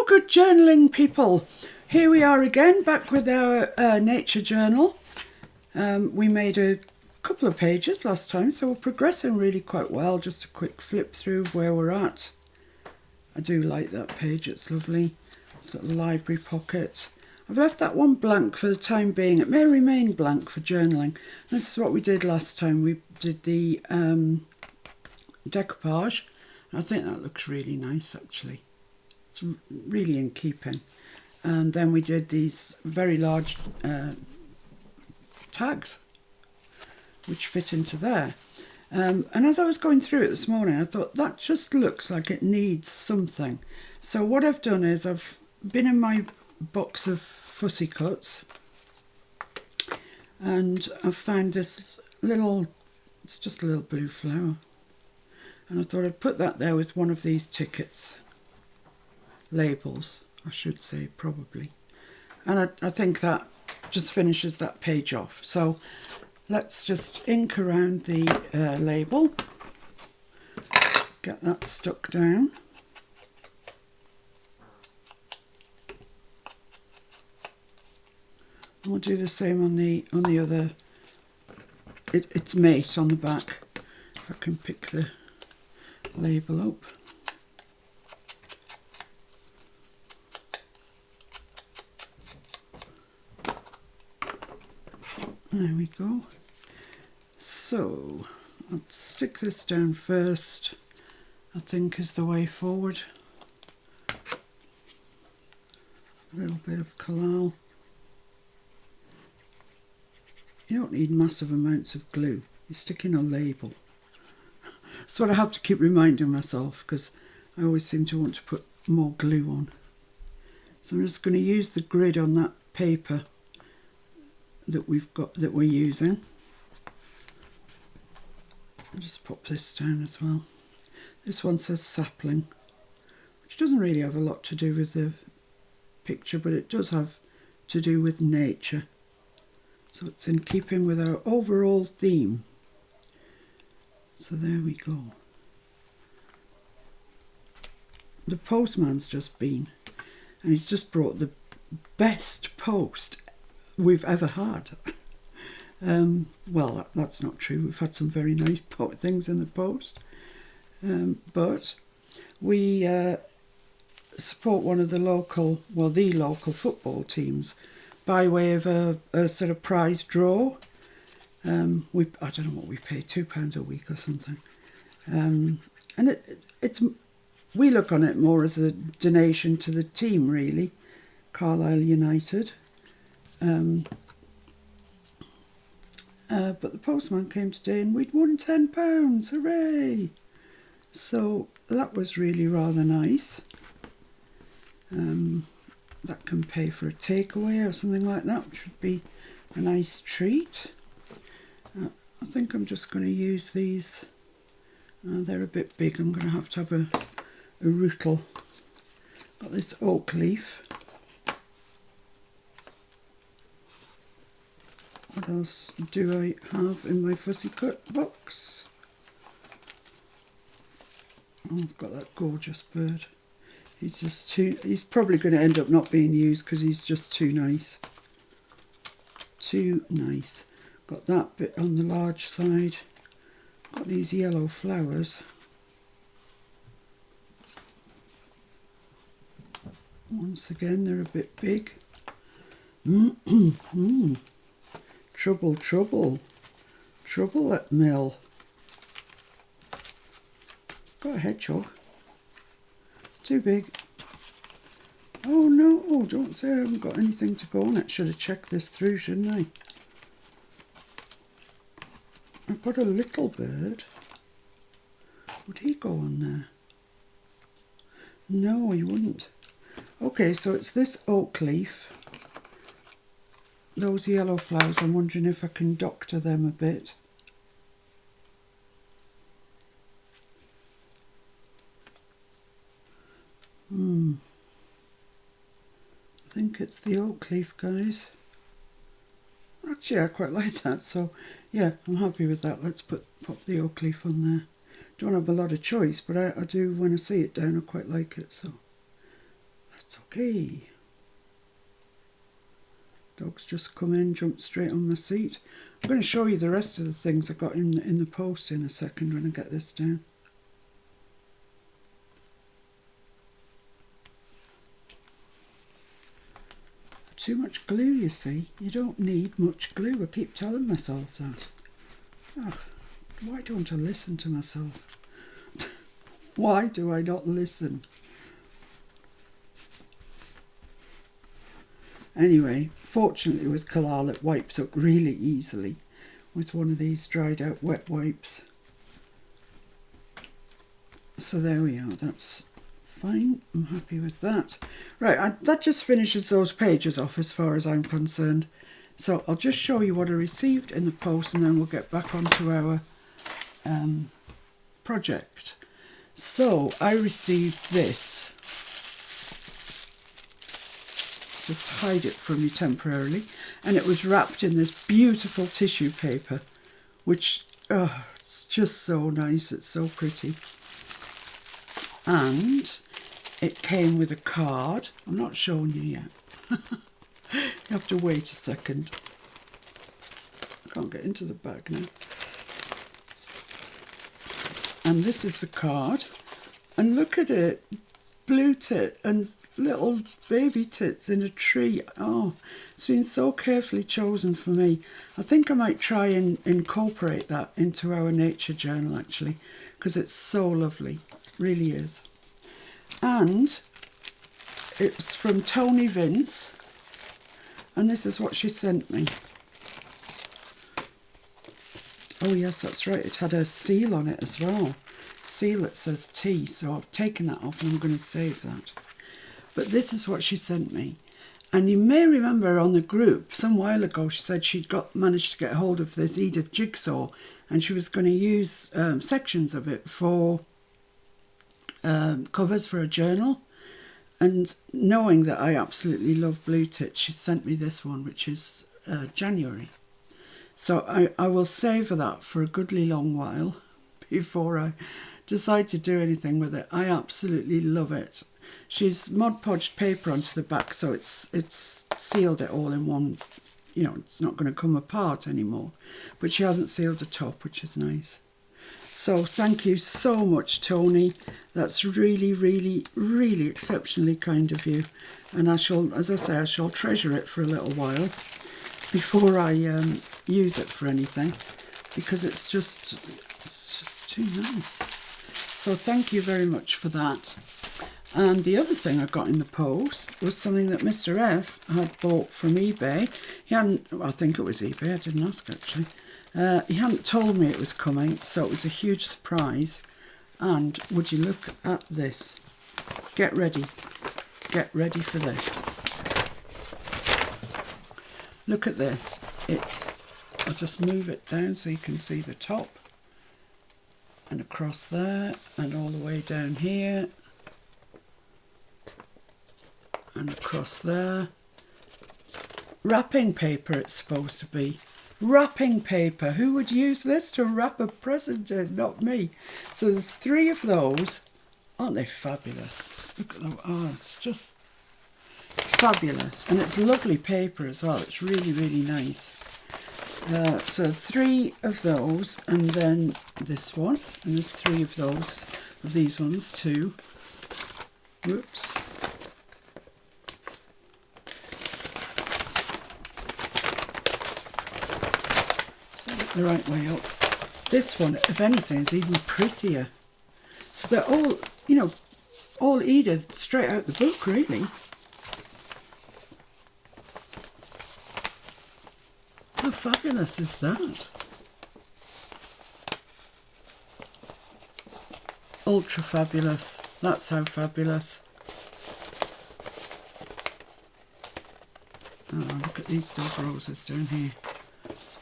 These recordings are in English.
Hello, good journaling people. Here we are again, back with our nature journal. We made a couple of pages last time, so we're progressing really quite well. Just a quick flip through of where we're at. I do like that page, it's lovely. Sort of library pocket. I've left that one blank for the time being. It may remain blank for journaling. This is what we did last time. We did the decoupage. I think that looks really nice actually. It's really in keeping. And then we did these very large tags which fit into there. And as I was going through it this morning, I thought that just looks like it needs something. So what I've done is I've been in my box of fussy cuts and I've found this little, it's just a little blue flower. And I thought I'd put that there with one of these tickets. Labels, I should say, probably. And I think that just finishes that page off. So let's just ink around the label, get that stuck down. And we'll do the same on the other. It's mate on the back. If I can pick the label up. There we go. So I'll stick this down first, I think is the way forward. A little bit of collal. You don't need massive amounts of glue. You're sticking a label. That's what I have to keep reminding myself because I always seem to want to put more glue on. So I'm just going to use the grid on that paper that we're using. I'll just pop this down as well. This one says sapling, which doesn't really have a lot to do with the picture, but it does have to do with nature. So it's in keeping with our overall theme. So there we go. The postman's just been, and he's just brought the best post we've ever had. Well, that's not true. We've had some very nice things in the post. But we support one of the local football teams by way of a sort of prize draw. I don't know what we pay, £2 a week or something. And we look on it more as a donation to the team, really. Carlisle United. But the postman came today and we'd won £10, hooray! So that was really rather nice. That can pay for a takeaway or something like that, which would be a nice treat. I think I'm just going to use these. They're a bit big, I'm going to have a rootle. Got this oak leaf. What else do I have in my fussy cut box? Oh, I've got that gorgeous bird. He's probably going to end up not being used because he's just too nice. Too nice. Got that bit on the large side. Got these yellow flowers. Once again, they're a bit big. Trouble, trouble. Trouble at mill. Got a hedgehog. Too big. Oh no, don't say I haven't got anything to go on it. Should have checked this through, shouldn't I? I've got a little bird. Would he go on there? No, he wouldn't. Okay, so it's this oak leaf. Those yellow flowers, I'm wondering if I can doctor them a bit. I think it's the oak leaf, guys. Actually, I quite like that, so yeah, I'm happy with that. Let's pop the oak leaf on there. Don't have a lot of choice, but I do, when I see it down, I quite like it, so That's okay. Dog's just come in, jumped straight on the seat. I'm going to show you the rest of the things I got in the post in a second when I get this down. Too much glue, you see. You don't need much glue. I keep telling myself that. Ugh, why don't I listen to myself? Why do I not listen? Anyway, fortunately with Kalal it wipes up really easily with one of these dried out wet wipes. So there we are, that's fine, I'm happy with that. Right, that just finishes those pages off as far as I'm concerned. So I'll just show you what I received in the post and then we'll get back onto our project. So I received this. Just hide it from you temporarily, and it was wrapped in this beautiful tissue paper, which it's just so nice, it's so pretty. And it came with a card. I'm not showing you yet. You have to wait a second. I can't get into the bag now. And this is the card, and look at it, blue tit and little baby tits in a tree. Oh, it's been so carefully chosen for me. I think I might try and incorporate that into our nature journal actually, because it's so lovely, really is. And it's from Tony Vince, and this is what she sent me. Oh yes, that's right, it had a seal on it as well. Seal that says tea, so I've taken that off and I'm going to save that. But this is what she sent me. And you may remember on the group, some while ago, she said she'd managed to get hold of this Edith jigsaw and she was going to use sections of it for covers for a journal. And knowing that I absolutely love blue tits, she sent me this one, which is January. So I will savour that for a goodly long while before I decide to do anything with it. I absolutely love it. She's Mod Podged paper onto the back, so it's sealed it all in one, you know, it's not going to come apart anymore. But she hasn't sealed the top, which is nice. So thank you so much, Tony. That's really, really, really exceptionally kind of you. And I shall, as I say, I shall treasure it for a little while before I use it for anything, because it's just too nice. So thank you very much for that. And the other thing I got in the post was something that Mr. F had bought from eBay. He hadn't, well, I think it was eBay, I didn't ask actually. He hadn't told me it was coming, so it was a huge surprise. And would you look at this? Get ready for this. Look at this. I'll just move it down so you can see the top. And across there, and all the way down here. And across there. Wrapping paper it's supposed to be. Wrapping paper. Who would use this to wrap a present in? Not me. So there's 3 of those. Aren't they fabulous? Look at them. Oh, it's just fabulous. And it's lovely paper as well. It's really, really nice. So 3 of those, and then this one. And there's 3 of those, of these ones too. Whoops. The right way up. This one, if anything, is even prettier. So they're all, you know, all Edith straight out the book, really. How fabulous is that? Ultra fabulous. That's how fabulous. Oh, look at these dog roses down here.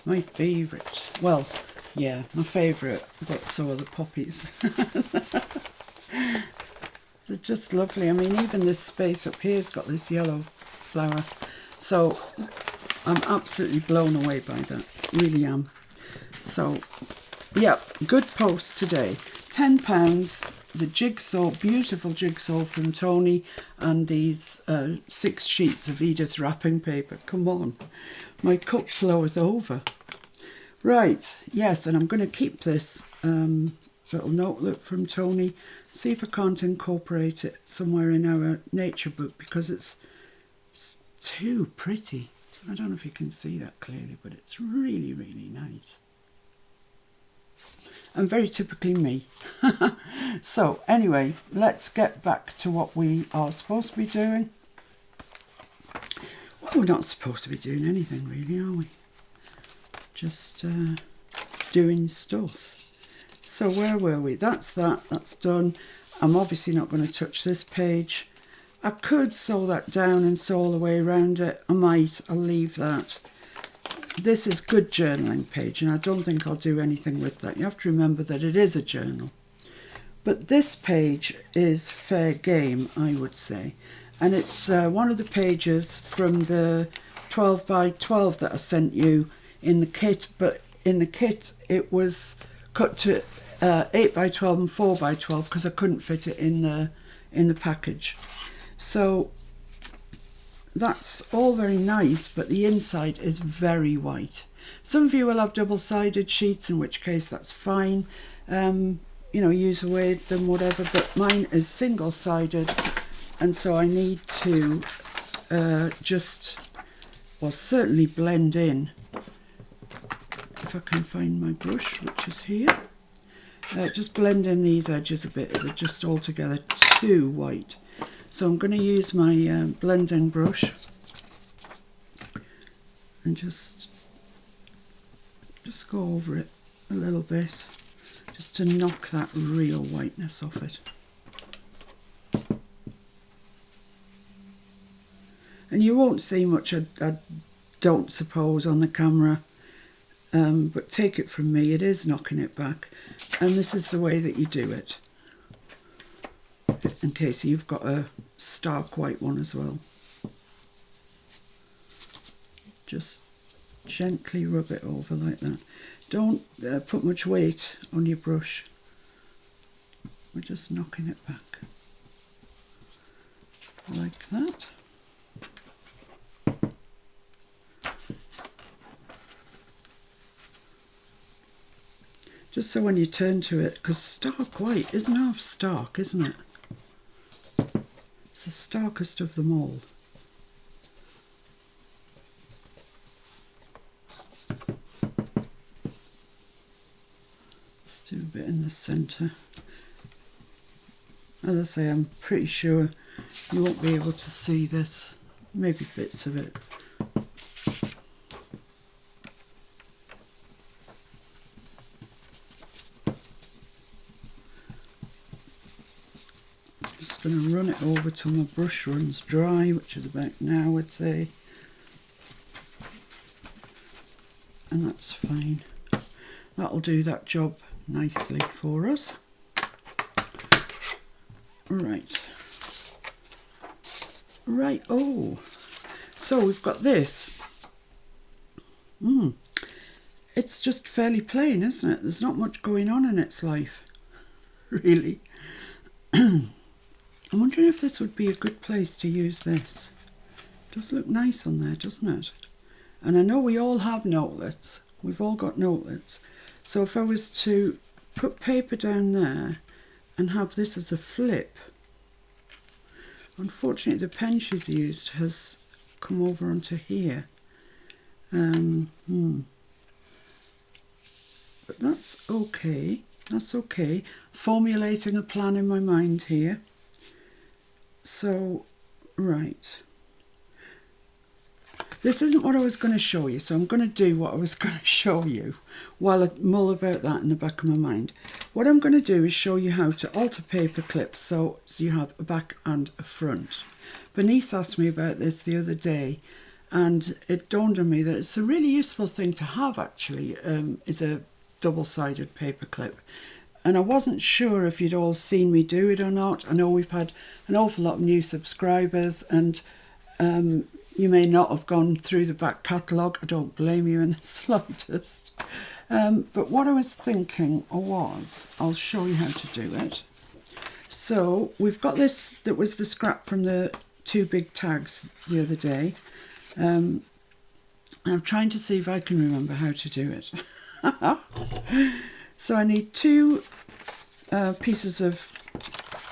My favourite. Well, yeah, my favourite, but so are the poppies. They're just lovely. I mean, even this space up here's got this yellow flower. So I'm absolutely blown away by that. Really am. So, yeah, good post today. £10 the jigsaw, beautiful jigsaw from Tony, and these 6 sheets of Edith wrapping paper. Come on, my cup floweth over. Right, yes, and I'm going to keep this little notebook from Tony, see if I can't incorporate it somewhere in our nature book, because it's too pretty. I don't know if you can see that clearly, but it's really, really nice. And very typically me. So anyway, let's get back to what we are supposed to be doing. Well, we're not supposed to be doing anything really, are we? Just doing stuff. So where were we? That's that's done. I'm obviously not going to touch this page. I could sew that down and sew all the way around it. I might, I'll leave that. This is good journaling page, and I don't think I'll do anything with that. You have to remember that it is a journal. But this page is fair game, I would say. And it's one of the pages from the 12 by 12 that I sent you in the kit. But in the kit, it was cut to 8 by 12 and 4 by 12 because I couldn't fit it in the package. So that's all very nice, but the inside is very white. Some of you will have double-sided sheets, in which case that's fine. You know, use away them, whatever, but mine is single-sided, and so I need to certainly blend in. If I can find my brush, which is here. Just blend in these edges a bit. They're just altogether too white. So I'm going to use my blending brush and just go over it a little bit, just to knock that real whiteness off it. And you won't see much, I don't suppose, on the camera, but take it from me, it is knocking it back. And this is the way that you do it, in case you've got a stark white one as well. Just gently rub it over like that. Don't put much weight on your brush. We're just knocking it back like that. Just so when you turn to it, because stark white isn't half stark, isn't it? It's the starkest of them all. Let's do a bit in the centre. As I say, I'm pretty sure you won't be able to see this, maybe bits of it. Just going to run it over till my brush runs dry, which is about now, I'd say. And that's fine. That'll do that job nicely for us. Right. Right, oh. So we've got this. It's just fairly plain, isn't it? There's not much going on in its life, really. I'm wondering if this would be a good place to use this. It does look nice on there, doesn't it? And I know we all have notelets. We've all got notelets. So if I was to put paper down there and have this as a flip, unfortunately the pen she's used has come over onto here. But that's okay. That's okay. Formulating a plan in my mind here. So, right. This isn't what I was going to show you, so I'm going to do what I was going to show you while I mull about that in the back of my mind. What I'm going to do is show you how to alter paper clips so you have a back and a front. Bernice asked me about this the other day, and it dawned on me that it's a really useful thing to have, actually, is a double-sided paper clip. And I wasn't sure if you'd all seen me do it or not. I know we've had an awful lot of new subscribers, and you may not have gone through the back catalogue. I don't blame you in the slightest. But what I was thinking was, I'll show you how to do it. So we've got this, that was the scrap from the 2 big tags the other day. And I'm trying to see if I can remember how to do it. So I need 2 pieces of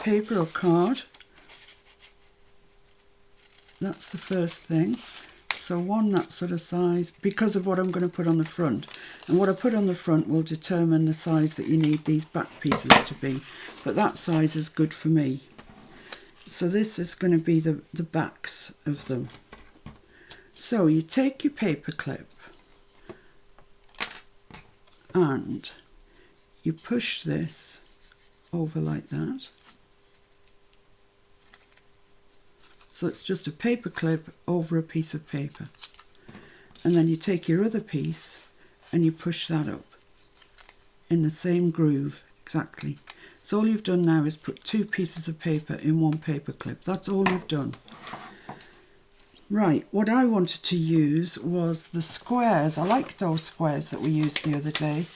paper or card. That's the first thing. So one that sort of size, because of what I'm going to put on the front. And what I put on the front will determine the size that you need these back pieces to be. But that size is good for me. So this is going to be the backs of them. So you take your paper clip and you push this over like that. So it's just a paper clip over a piece of paper. And then you take your other piece and you push that up in the same groove exactly. So all you've done now is put 2 pieces of paper in one paper clip. That's all you've done. Right, what I wanted to use was the squares. I like those squares that we used the other day.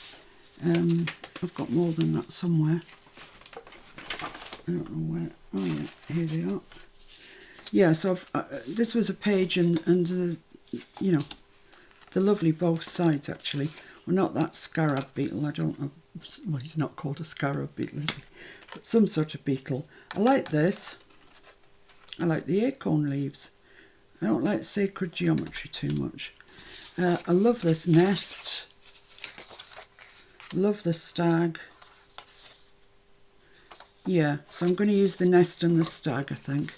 I've got more than that somewhere. I don't know where. Oh yeah, here they are. Yeah, so this was a page and you know, the lovely both sides actually. Well, not that scarab beetle, I don't know. Well, he's not called a scarab beetle, is he? But some sort of beetle. I like this. I like the acorn leaves. I don't like sacred geometry too much. I love this nest. Love the stag. Yeah, so I'm going to use the nest and the stag, I think.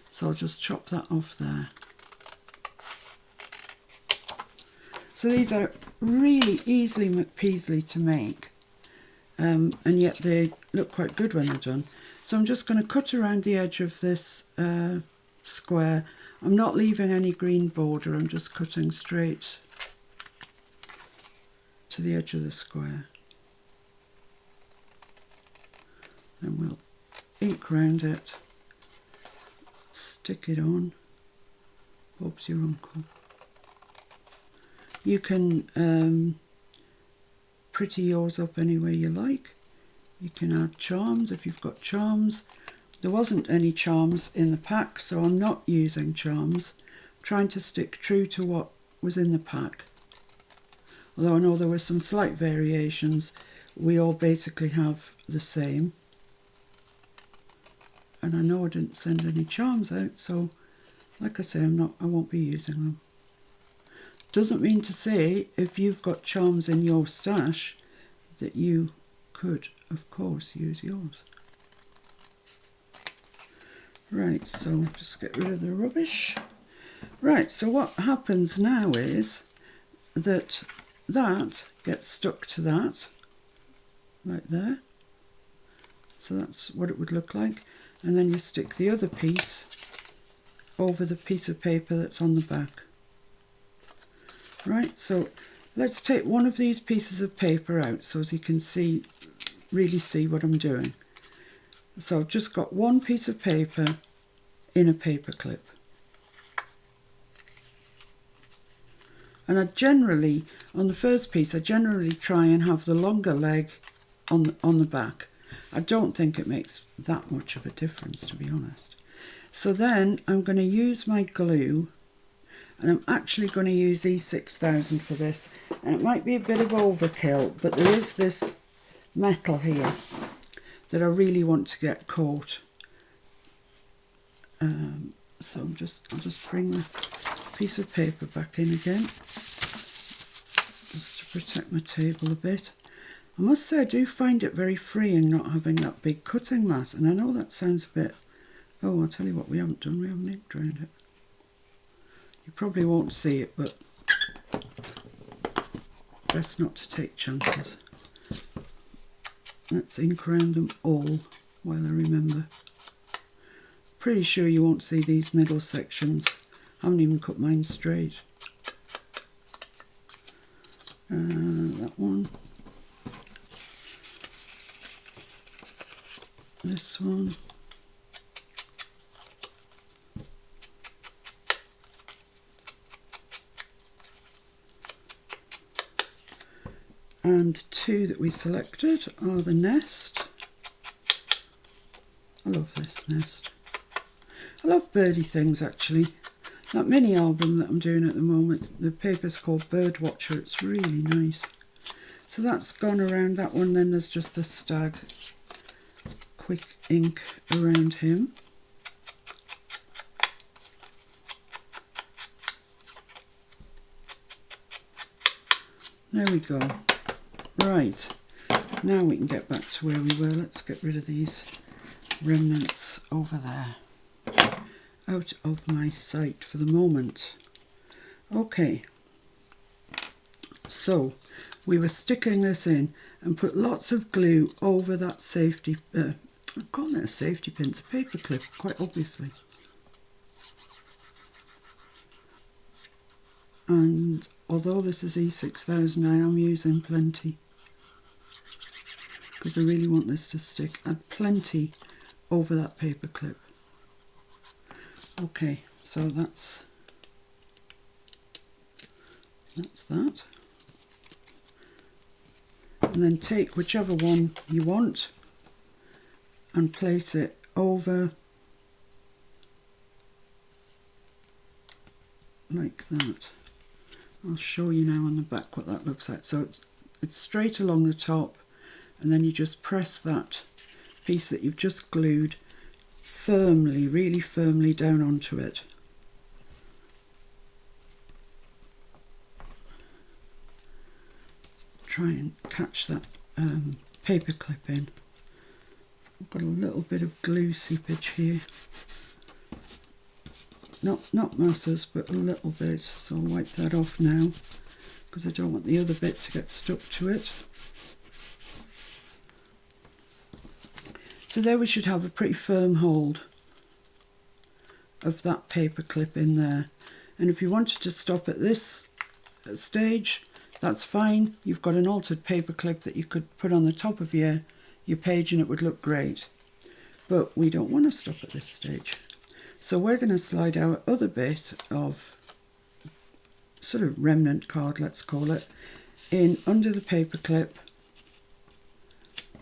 So I'll just chop that off there. So these are really easily McPeasly to make. And yet they look quite good when they're done. So I'm just going to cut around the edge of this square. I'm not leaving any green border, I'm just cutting straight to the edge of the square. Then we'll ink round it, stick it on. Bob's your uncle. You can pretty yours up any way you like. You can add charms if you've got charms. There wasn't any charms in the pack, so I'm not using charms. I'm trying to stick true to what was in the pack. Although I know there were some slight variations, we all basically have the same. And I know I didn't send any charms out, so like I say, I won't be using them. Doesn't mean to say if you've got charms in your stash that you could, of course, use yours. Right, so just get rid of the rubbish. Right, so what happens now is that gets stuck to that, like there. So that's what it would look like. And then you stick the other piece over the piece of paper that's on the back. Right, so let's take one of these pieces of paper out so as you can see, really see what I'm doing. So I've just got one piece of paper in a paper clip. And I generally, on the first piece, I generally try and have the longer leg on the back. I don't think it makes that much of a difference, to be honest. So then I'm going to use my glue, and I'm actually going to use E6000 for this. And it might be a bit of overkill, but there is this metal here that I really want to get caught. So I'll just bring the piece of paper back in again, just to protect my table a bit. I must say I do find it very freeing not having that big cutting mat, and I know that sounds a bit, oh, I'll tell you what we haven't done, we haven't inked around it. You probably won't see it, but best not to take chances. Let's ink around them all while I remember. Pretty sure you won't see these middle sections. I haven't even cut mine straight. That one. This one. And 2 that we selected are the nest I love this nest. I love birdie things actually. That mini album that I'm doing at the moment, the paper's called Birdwatcher. It's really nice. So that's gone around that one. Then there's just the stag. Quick ink around him. There we go. Right, now we can get back to where we were. Let's get rid of these remnants over there. Out of my sight for the moment. Okay, so we were sticking this in and put lots of glue over that safety, I'm calling it a safety pin, it's a paper clip, quite obviously. And although this is E6000, I am using plenty because I really want this to stick. Add plenty over that paper clip. Okay, so that's that. And then take whichever one you want and place it over like that. I'll show you now on the back what that looks like. So it's straight along the top, and then you just press that piece that you've just glued firmly, really firmly down onto it. Try and catch that paper clip in. I've got a little bit of glue seepage here. Not masses, but a little bit. So I'll wipe that off now because I don't want the other bit to get stuck to it. So there we should have a pretty firm hold of that paper clip in there. And if you wanted to stop at this stage, that's fine. You've got an altered paper clip that you could put on the top of your page and it would look great. But we don't want to stop at this stage. So we're going to slide our other bit of sort of remnant card, let's call it, in under the paper clip,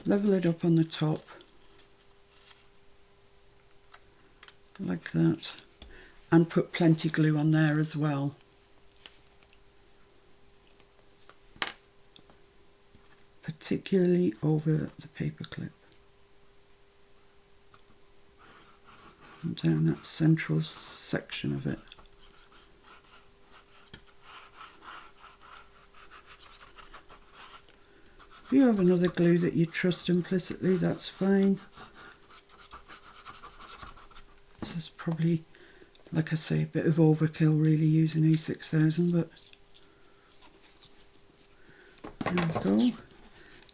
level it up on the top, like that, and put plenty glue on there as well. Particularly over the paper clip. And down that central section of it. If you have another glue that you trust implicitly, that's fine. This is probably, like I say, a bit of overkill really using E6000, but there we go.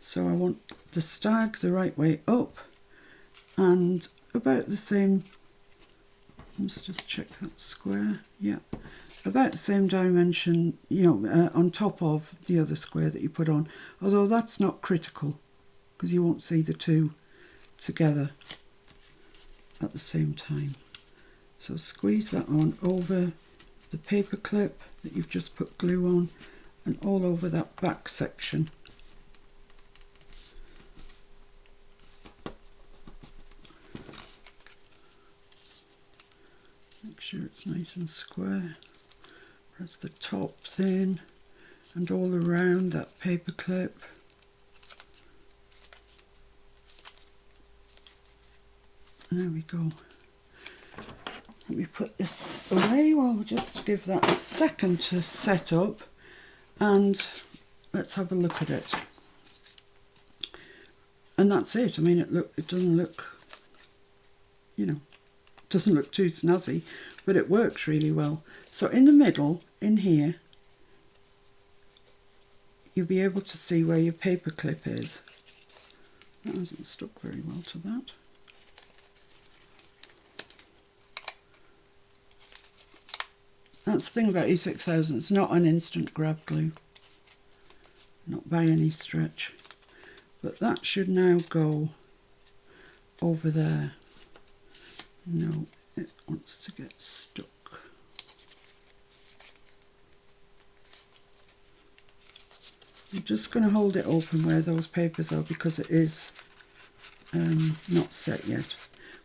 So I want the stag the right way up and about the same, let's just check that square, yeah, about the same dimension, you know, on top of the other square that you put on, although that's not critical because you won't see the two together at the same time. So squeeze that on over the paper clip that you've just put glue on and all over that back section. Make sure it's nice and square. Press the tops in and all around that paper clip. There we go. Let me put this away while we'll just give that a second to set up and let's have a look at it. And that's it. I mean, it doesn't look, you know, doesn't look too snazzy, but it works really well. So in the middle, in here, you'll be able to see where your paper clip is. That hasn't stuck very well to that. That's the thing about E6000, it's not an instant grab glue, not by any stretch. But that should now go over there. No, it wants to get stuck. I'm just going to hold it open where those papers are because it is not set yet.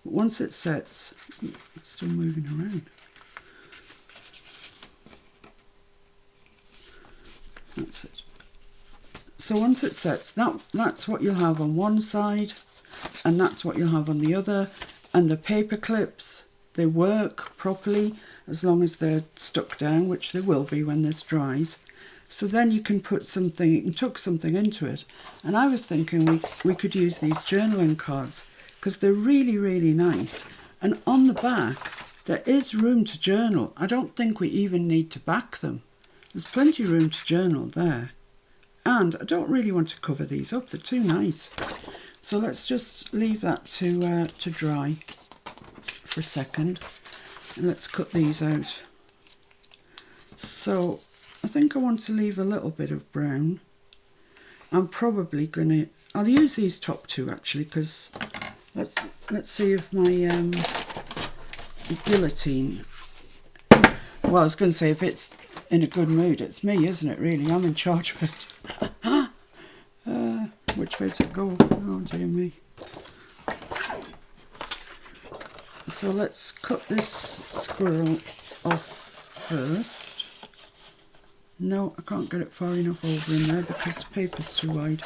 But once it sets, it's still moving around. That's it. So once it sets, that's what you'll have on one side, and that's what you'll have on the other. And the paper clips, they work properly as long as they're stuck down, which they will be when this dries. So then you can put something, you can tuck something into it. And I was thinking we could use these journaling cards because they're really, really nice. And on the back, there is room to journal. I don't think we even need to back them. There's plenty of room to journal there. And I don't really want to cover these up, they're too nice. So let's just leave that to dry for a second. And let's cut these out. So I think I want to leave a little bit of brown. I'm probably gonna, I'll use these top two actually, because let's see if my guillotine, well, I was going to say if it's in a good mood. It's me, isn't it, really? I'm in charge of it. Which way to go? Oh dear me. So let's cut this squirrel off first. No, I can't get it far enough over in there because the paper's too wide.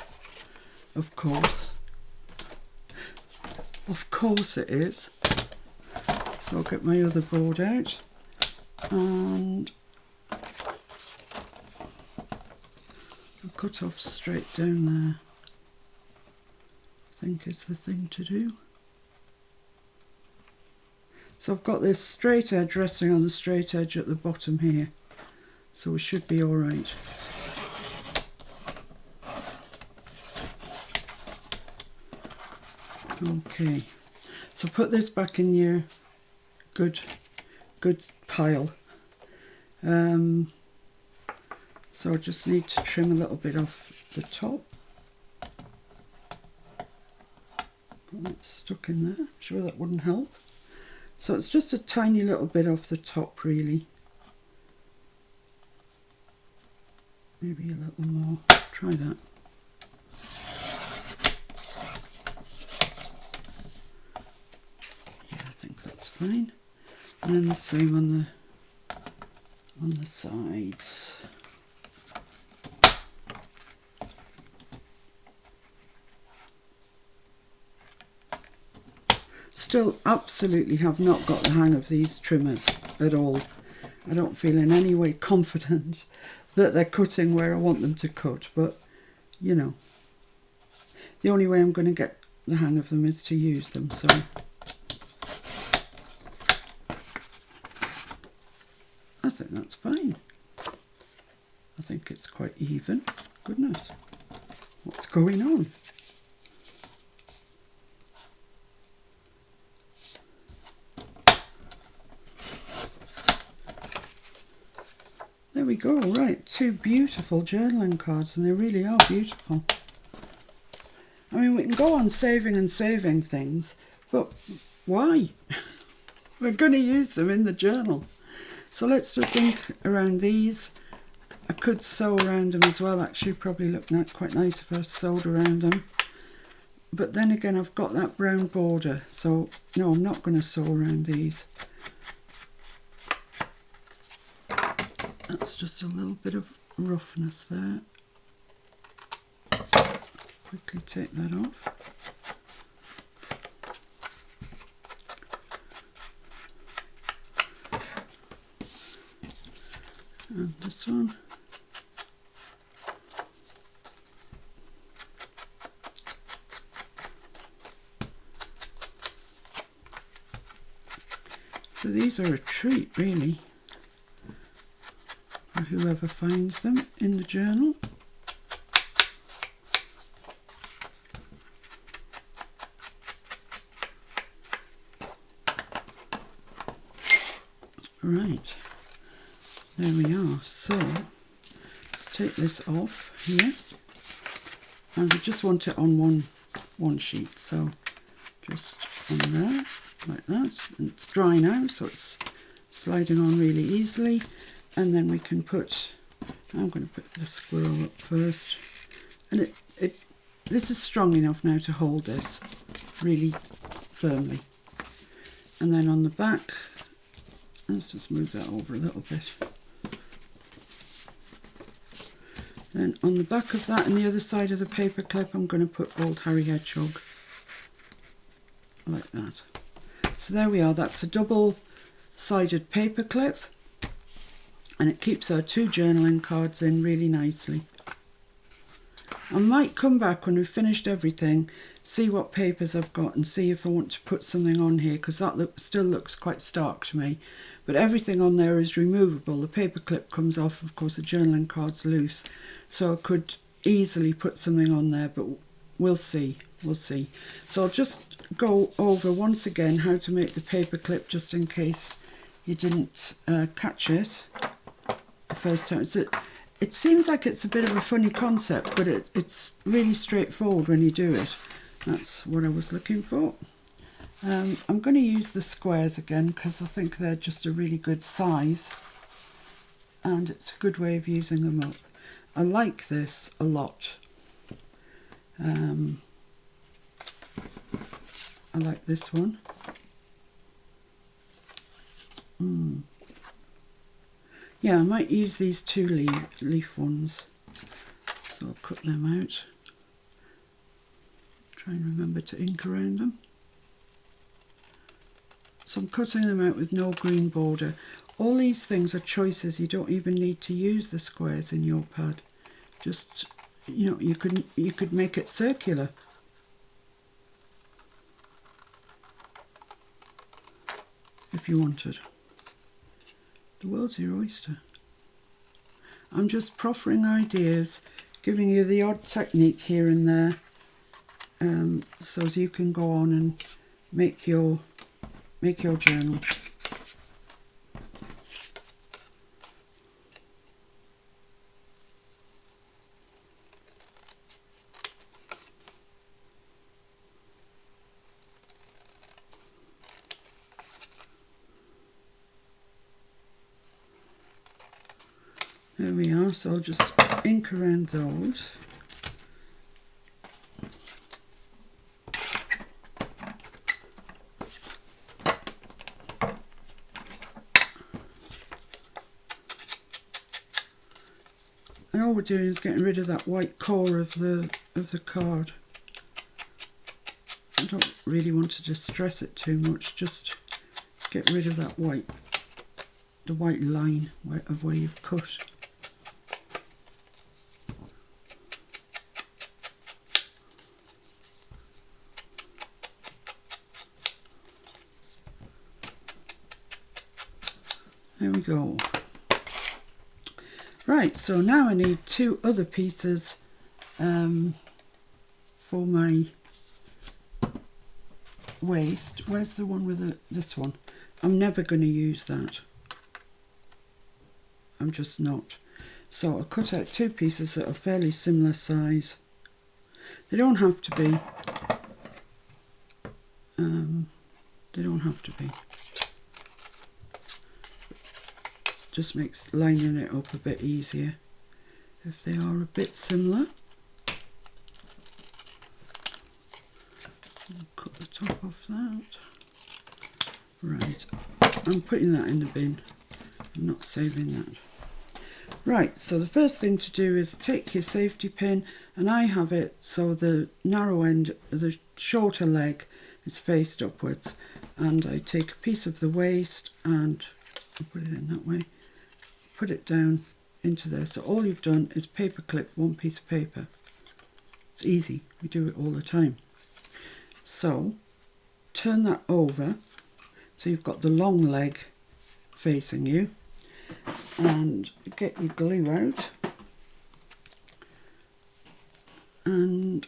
Of course. Of course it is. So I'll get my other board out and I'll cut off straight down there. I think is the thing to do. So I've got this straight edge resting on the straight edge at the bottom here. So we should be all right. Okay, so put this back in your good pile. So I just need to trim a little bit off the top. Got it stuck in there. I'm sure that wouldn't help. So it's just a tiny little bit off the top, really. Maybe a little more. Try that. Yeah, I think that's fine. And then the same on the sides. Still absolutely have not got the hang of these trimmers at all. I don't feel in any way confident that they're cutting where I want them to cut, but you know, the only way I'm going to get the hang of them is to use them. So I think that's fine. I think it's quite even. Goodness, what's going on? There we go, right, two beautiful journaling cards, and they really are beautiful. I mean, we can go on saving and saving things, but why? We're going to use them in the journal. So let's just ink around these. I could sew around them as well, actually, probably look quite nice if I sewed around them. But then again, I've got that brown border, so no, I'm not going to sew around these. That's just a little bit of roughness there. Let's quickly take that off. And this one. So these are a treat, really, for whoever finds them in the journal. Right, there we are. So let's take this off here, and we just want it on one sheet. So just on there, like that. And it's dry now, so it's sliding on really easily. And then we can put, I'm going to put the squirrel up first. And this is strong enough now to hold this really firmly. And then on the back, let's just move that over a little bit. Then on the back of that and the other side of the paper clip, I'm going to put Old Harry Hedgehog, like that. So there we are, that's a double-sided paper clip, and it keeps our 2 journaling cards in really nicely. I might come back when we've finished everything, see what papers I've got and see if I want to put something on here, because that still looks quite stark to me. But everything on there is removable. The paper clip comes off, of course the journaling card's loose. So I could easily put something on there, but we'll see. So I'll just go over once again how to make the paper clip, just in case you didn't catch it the first time. It seems like it's a bit of a funny concept, but it's really straightforward when you do it. That's what I was looking for. I'm going to use the squares again because I think they're just a really good size and it's a good way of using them up. I like this a lot. I like this one. Yeah, I might use these 2 leaf ones. So I'll cut them out. Try and remember to ink around them. So I'm cutting them out with no green border. All these things are choices. You don't even need to use the squares in your pad. Just, you know, you could make it circular. If you wanted. The world's your oyster. I'm just proffering ideas, giving you the odd technique here and there, so as you can go on and make your journal. There we are, so I'll just ink around those. And all we're doing is getting rid of that white core of the card. I don't really want to distress it too much, just get rid of that the white line of where you've cut. There we go. Right, so now I need 2 other pieces for my waist. Where's the one with this one? I'm never going to use that. I'm just not. So I'll cut out 2 pieces that are fairly similar size. They don't have to be. They don't have to be. Just makes lining it up a bit easier if they are a bit similar. I'll cut the top off that. Right, I'm putting that in the bin. I'm not saving that. Right, so the first thing to do is take your safety pin, and I have it so the narrow end, the shorter leg is faced upwards, and I take a piece of the waist and I'll put it in that way. Put it down into there. So all you've done is paper clip 1 piece of paper. It's easy, we do it all the time. So turn that over so you've got the long leg facing you, and get your glue out and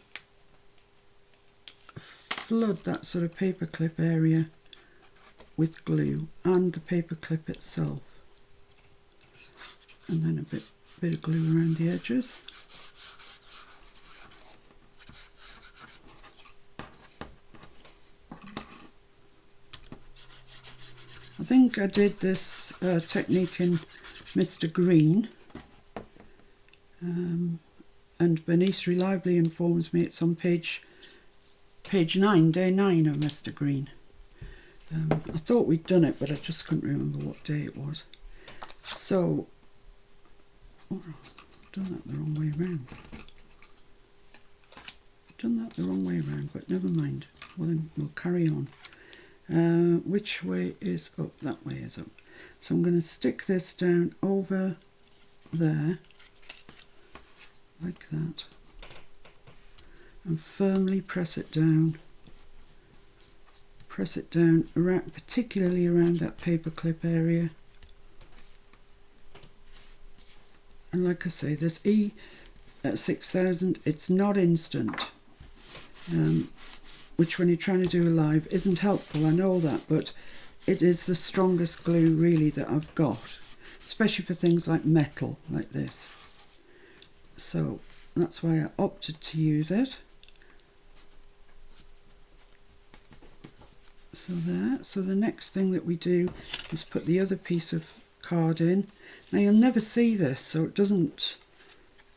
flood that sort of paper clip area with glue and the paper clip itself. And then a bit of glue around the edges. I think I did this technique in Mr. Green, and Bernice reliably informs me it's on page 9, day 9 of Mr. Green. I thought we'd done it, but I just couldn't remember what day it was. So, oh, I've done that the wrong way round. I've done that the wrong way round, but never mind. Well, then we'll carry on. Which way is up? That way is up. So I'm going to stick this down over there, like that, and firmly press it down. Press it down, around, particularly around that paper clip area. And like I say, this E at 6000, it's not instant, which when you're trying to do a live isn't helpful, I know that, but it is the strongest glue really that I've got, especially for things like metal like this. So that's why I opted to use it. So there. So the next thing that we do is put the other piece of card in. Now you'll never see this, so it doesn't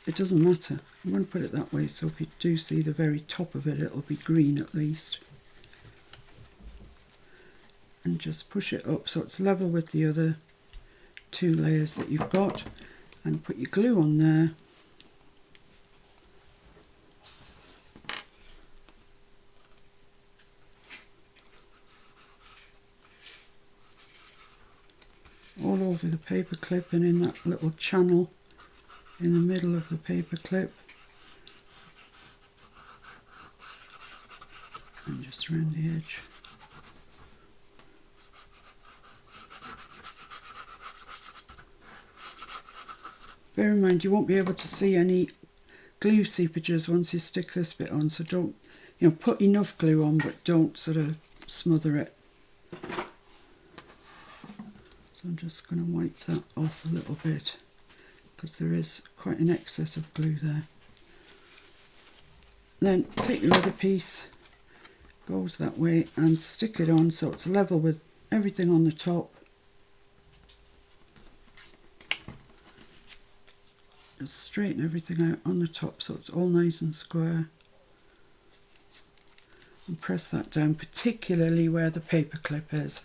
matter. I'm going to put it that way, so if you do see the very top of it, it'll be green at least. And just push it up so it's level with the other two layers that you've got, and put your glue on there. All over the paper clip and in that little channel in the middle of the paper clip, and just around the edge. Bear in mind you won't be able to see any glue seepages once you stick this bit on, so don't, put enough glue on, but don't sort of smother it. So I'm just going to wipe that off a little bit, because there is quite an excess of glue there. Then take your other piece, goes that way, and stick it on so it's level with everything on the top. Just straighten everything out on the top so it's all nice and square. And press that down, particularly where the paper clip is.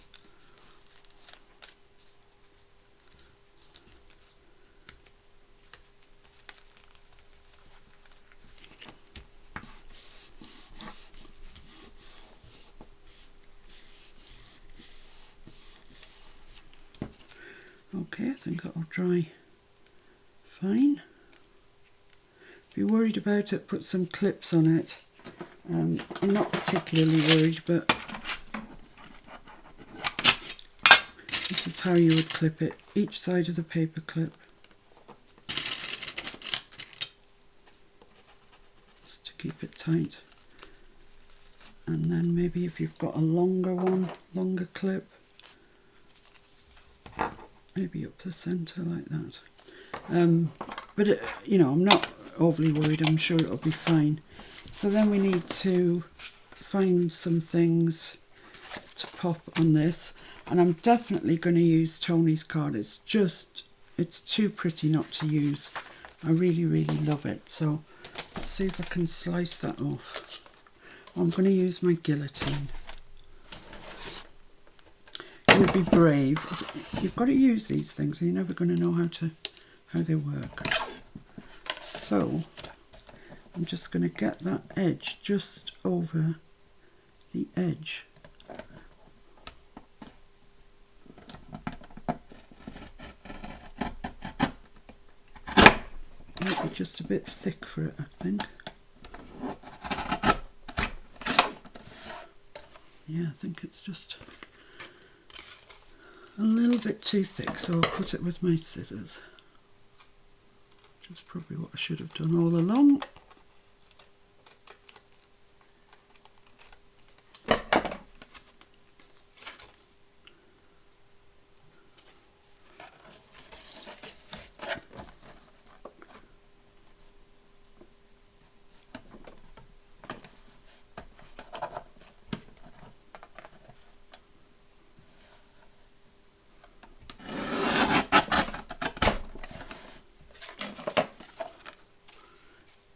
Okay, I think that'll dry fine. If you're worried about it, put some clips on it. I'm not particularly worried, but this is how you would clip it, each side of the paper clip. Just to keep it tight. And then maybe if you've got a longer one, longer clip, maybe up the centre like that. But it, I'm not overly worried. I'm sure it'll be fine. So then we need to find some things to pop on this, and I'm definitely going to use Tony's card. It's too pretty not to use. I really, really love it. So let's see if I can slice that off. I'm going to use my guillotine. You'll be brave. You've got to use these things, or you're never going to know how they work. So I'm just going to get that edge just over the edge. Might be just a bit thick for it, I think. Yeah, I think it's just a little bit too thick, so I'll put it with my scissors. Which is probably what I should have done all along.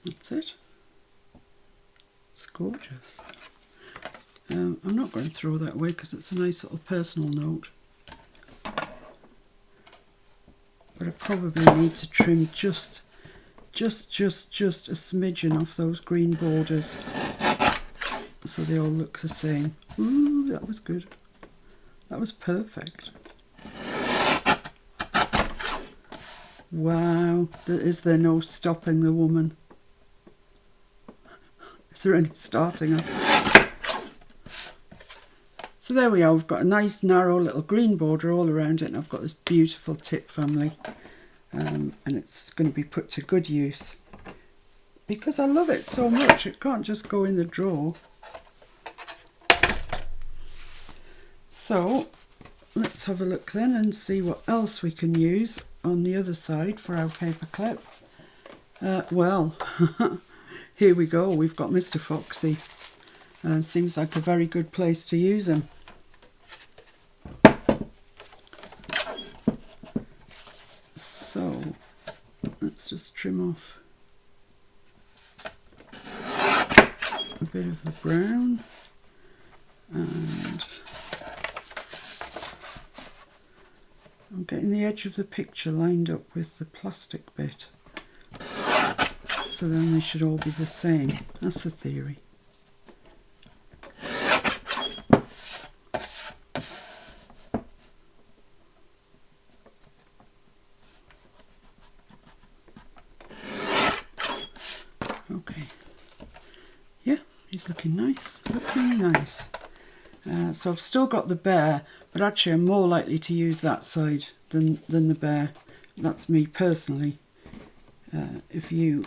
That's it. It's gorgeous. I'm not going to throw that away because it's a nice little personal note. But I probably need to trim just a smidgen off those green borders so they all look the same. Ooh, that was good. That was perfect. Wow, is there no stopping the woman? Is there any starting her? So there we are, we've got a nice narrow little green border all around it, and I've got this beautiful tip family, and it's going to be put to good use because I love it so much. It can't just go in the drawer. So let's have a look then and see what else we can use on the other side for our paper clip. Well, here we go, we've got Mr. Foxy. Seems like a very good place to use him. So let's just trim off a bit of the brown, and I'm getting the edge of the picture lined up with the plastic bit, so then they should all be the same. That's the theory. Okay, yeah, he's looking nice, looking nice. So I've still got the bear, but actually I'm more likely to use that side than the bear. That's me personally. If you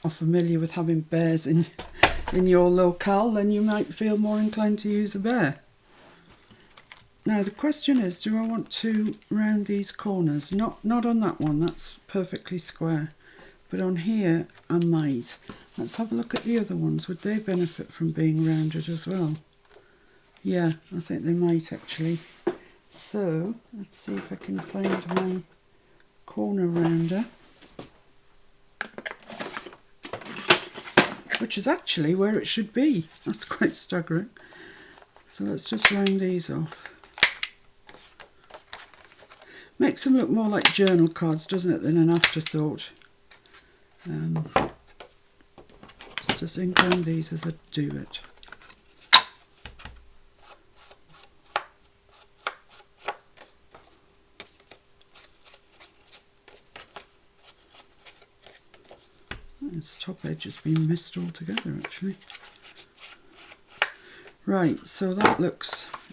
are familiar with having bears in your locale, then you might feel more inclined to use a bear. Now the question is, do I want to round these corners? Not on that one, that's perfectly square. But on here I might. Let's have a look at the other ones. Would they benefit from being rounded as well? Yeah, I think they might actually. So let's see if I can find my corner rounder, which is actually where it should be. That's quite staggering. So let's just round these off. Makes them look more like journal cards, doesn't it, than an afterthought. Just ink around these as I do it. This top edge has been missed altogether actually. Right, so that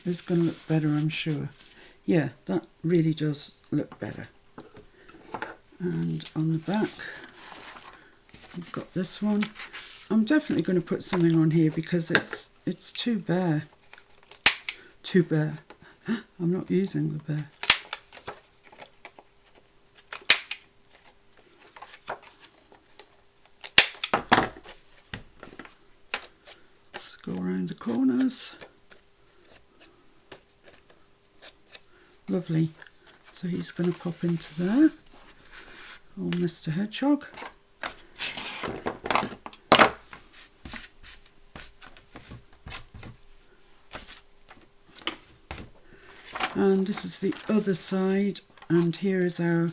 is going to look better, I'm sure. Yeah, that really does look better. And on the back I've got this one. I'm definitely going to put something on here because it's too bare. Too bare. I'm not using the bare. Let's go around the corners. Lovely. So he's going to pop into there. Oh, Mr. Hedgehog. And this is the other side, and here is our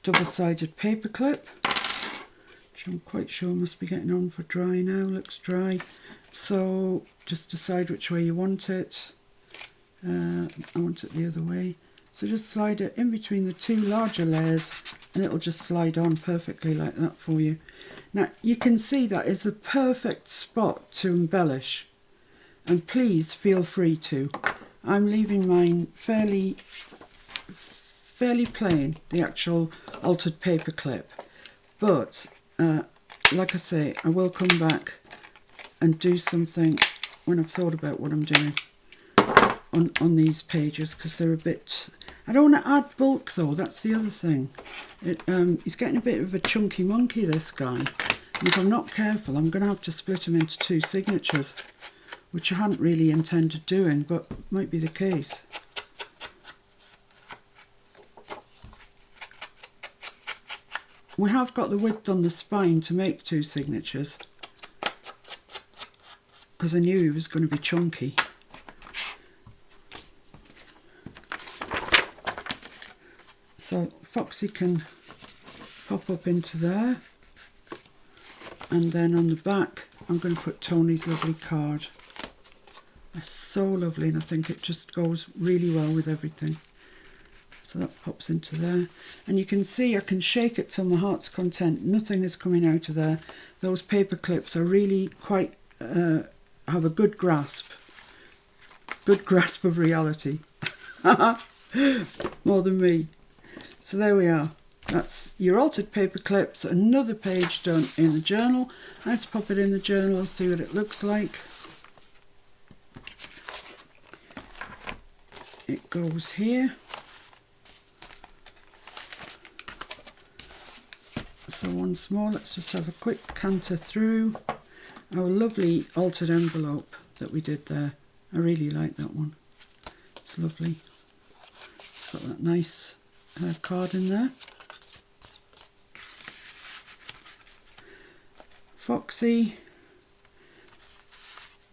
double-sided paper clip, which I'm quite sure must be getting on for dry now. Looks dry. So just decide which way you want it. I want it the other way. So just slide it in between the two larger layers and it'll just slide on perfectly like that for you. Now you can see that is the perfect spot to embellish, and please feel free to. I'm leaving mine fairly plain, the actual altered paper clip, but like I say, I will come back and do something when I've thought about what I'm doing on these pages, because they're a bit... I don't want to add bulk though, that's the other thing. He's getting a bit of a chunky monkey, this guy, and if I'm not careful I'm going to have to split him into two signatures, which I hadn't really intended doing, but might be the case. We have got the width on the spine to make two signatures, because I knew he was going to be chunky. So Foxy can pop up into there. And then on the back, I'm going to put Tony's lovely card. It's so lovely, and I think it just goes really well with everything. So that pops into there. And you can see I can shake it till my heart's content. Nothing is coming out of there. Those paper clips are really quite, have a good grasp. Good grasp of reality. More than me. So there we are. That's your altered paper clips. Another page done in the journal. Let's pop it in the journal, see what it looks like. It goes here. So once more, let's just have a quick canter through our lovely altered envelope that we did there. I really like that one. It's lovely. It's got that nice card in there. Foxy.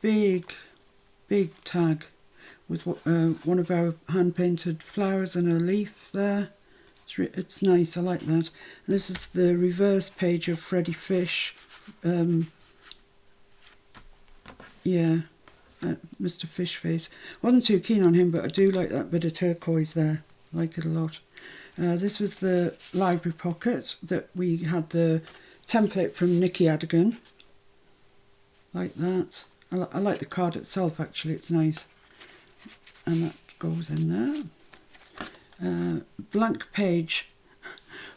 Big tag with one of our hand-painted flowers and a leaf there. It's nice, I like that. And this is the reverse page of Freddy Fish. Mr. Fishface. Wasn't too keen on him, but I do like that bit of turquoise there. I like it a lot. This was the library pocket that we had the template from Nikki Adigan. Like that. I like the card itself, actually, it's nice. And that goes in there. Blank page.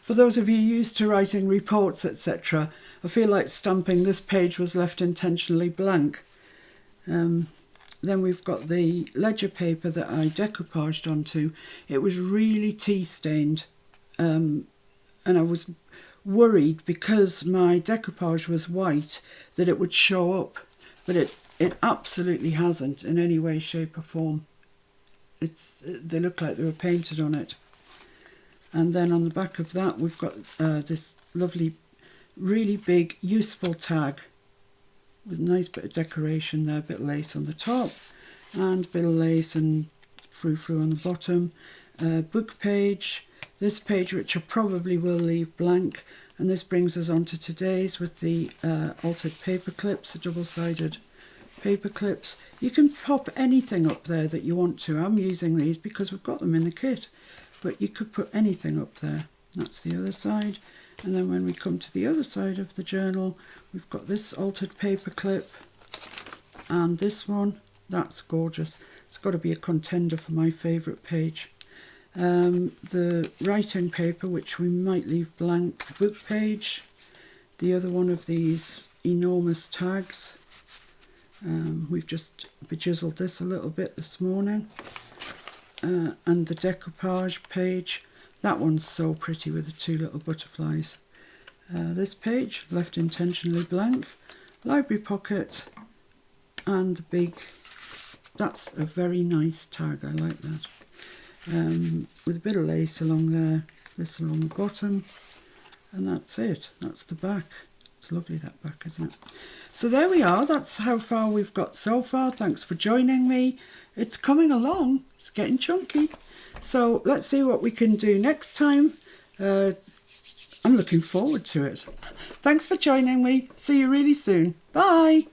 For those of you used to writing reports, etc., I feel like stamping this page was left intentionally blank. Then we've got the ledger paper that I decoupaged onto. It was really tea stained, and I was worried because my decoupage was white that it would show up, but it absolutely hasn't in any way, shape or form. They look like they were painted on it. And then on the back of that we've got this lovely, really big, useful tag with a nice bit of decoration there, a bit of lace on the top and a bit of lace and frou-frou on the bottom. Book page, this page which I probably will leave blank, and this brings us on to today's with the altered paper clips, the double-sided paper clips. You can pop anything up there that you want to. I'm using these because we've got them in the kit, but you could put anything up there. That's the other side. And then when we come to the other side of the journal, we've got this altered paper clip and this one. That's gorgeous. It's got to be a contender for my favourite page. The writing paper, which we might leave blank, book page. The other one of these enormous tags. We've just bejizzled this a little bit this morning. And the decoupage page, that one's so pretty with the two little butterflies. This page, left intentionally blank. Library pocket, and the big, that's a very nice tag, I like that. With a bit of lace along there, this along the bottom, and that's it, that's the back. It's lovely, that back, isn't it? So there we are, that's how far we've got so far. Thanks for joining me. It's coming along, it's getting chunky. So let's see what we can do next time. I'm looking forward to it. Thanks for joining me. See you really soon. Bye.